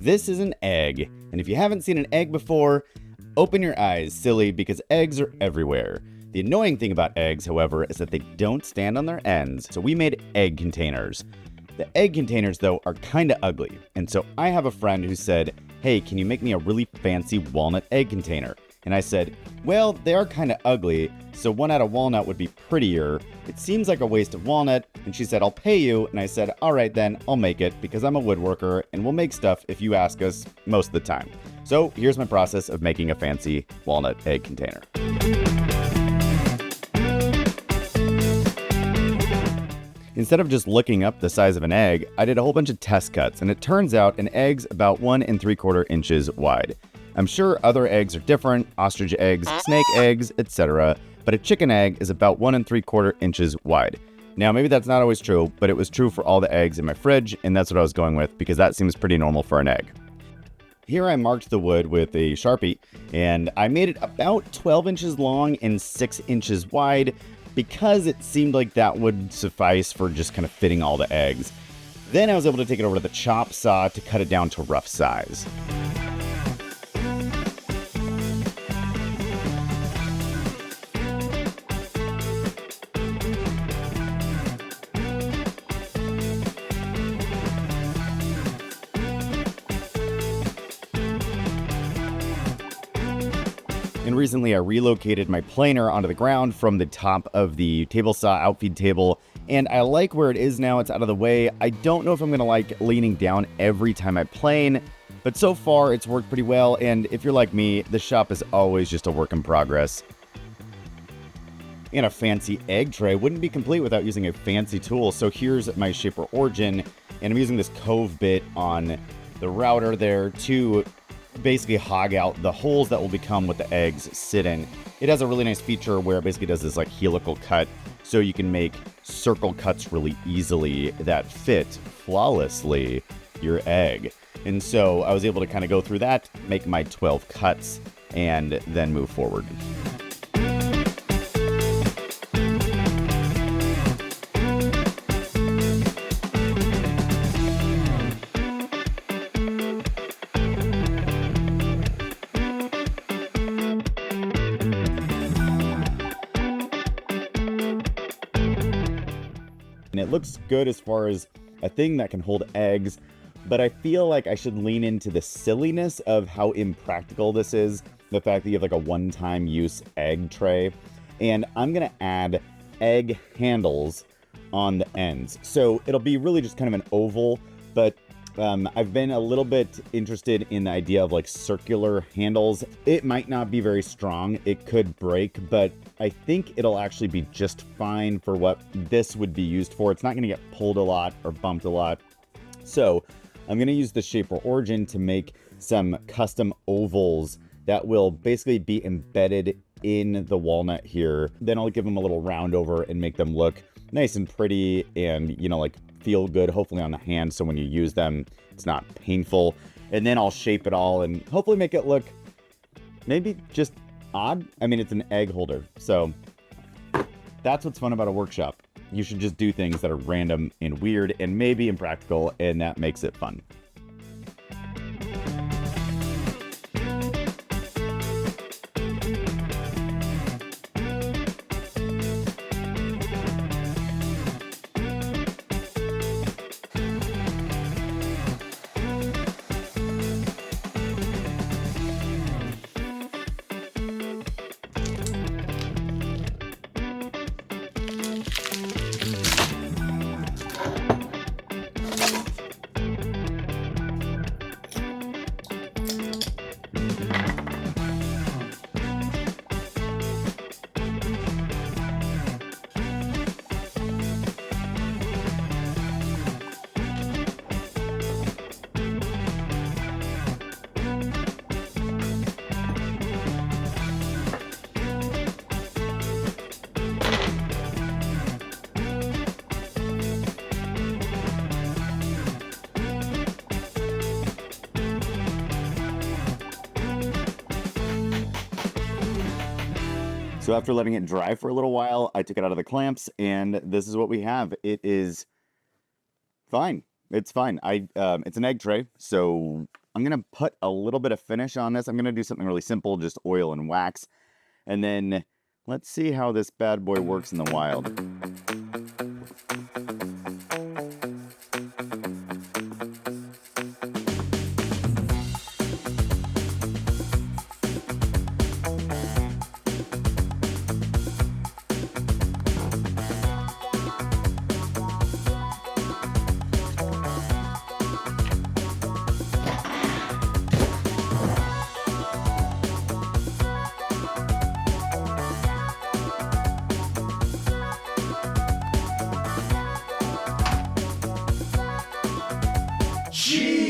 This is an egg, and if you haven't seen an egg before, open your eyes, silly, because eggs are everywhere. The annoying thing about eggs, however, is that they don't stand on their ends, so we made egg containers. The egg containers, though, are kinda ugly, and so I have a friend who said, hey, can you make me a really fancy walnut egg container? And I said, well, they are kinda ugly, so one out of walnut would be prettier. It seems like a waste of walnut. And she said, I'll pay you. And I said, all right then, I'll make it because I'm a woodworker and we'll make stuff if you ask us most of the time. So here's my process of making a fancy walnut egg container. Instead of just looking up the size of an egg, I did a whole bunch of test cuts, and it turns out an egg's about 1 3/4 inches wide. I'm sure other eggs are different, ostrich eggs, snake eggs, etc., but a chicken egg is about 1 3/4 inches wide. Now, maybe that's not always true, but it was true for all the eggs in my fridge, and that's what I was going with because that seems pretty normal for an egg. Here I marked the wood with a Sharpie, and I made it about 12 inches long and 6 inches wide because it seemed like that would suffice for just kind of fitting all the eggs. Then I was able to take it over to the chop saw to cut it down to rough size. And recently I relocated my planer onto the ground from the top of the table saw outfeed table, and I like where it is now. It's out of the way. I don't know if I'm gonna like leaning down every time I plane, but so far it's worked pretty well, and if you're like me, the shop is always just a work in progress. And a fancy egg tray wouldn't be complete without using a fancy tool, so here's my shaper origin, and I'm using this cove bit on the router there to basically hog out the holes that will become what the eggs sit in. It has a really nice feature where it basically does this like helical cut, so you can make circle cuts really easily that fit flawlessly your egg. And so I was able to kind of go through that, make my 12 cuts, and then move forward. And it looks good as far as a thing that can hold eggs, but I feel like I should lean into the silliness of how impractical this is. The fact that you have like a one-time use egg tray. And I'm gonna add egg handles on the ends. So it'll be really just kind of an oval, but I've been a little bit interested in the idea of like circular handles. It might not be very strong. It could break, but I think it'll actually be just fine for what this would be used for. It's not going to get pulled a lot or bumped a lot. So I'm going to use the shaper origin to make some custom ovals that will basically be embedded in the walnut here. Then I'll give them a little round over and make them look nice and pretty and, you know, like feel good, hopefully on the hand. So when you use them, it's not painful. And then I'll shape it all and hopefully make it look maybe just odd. I mean, it's an egg holder. So that's what's fun about a workshop. You should just do things that are random and weird and maybe impractical, and that makes it fun. So after letting it dry for a little while, I took it out of the clamps, and this is what we have. It is fine. It's fine. It's an egg tray, so I'm going to put a little bit of finish on this. I'm going to do something really simple, just oil and wax. And then let's see how this bad boy works in the wild.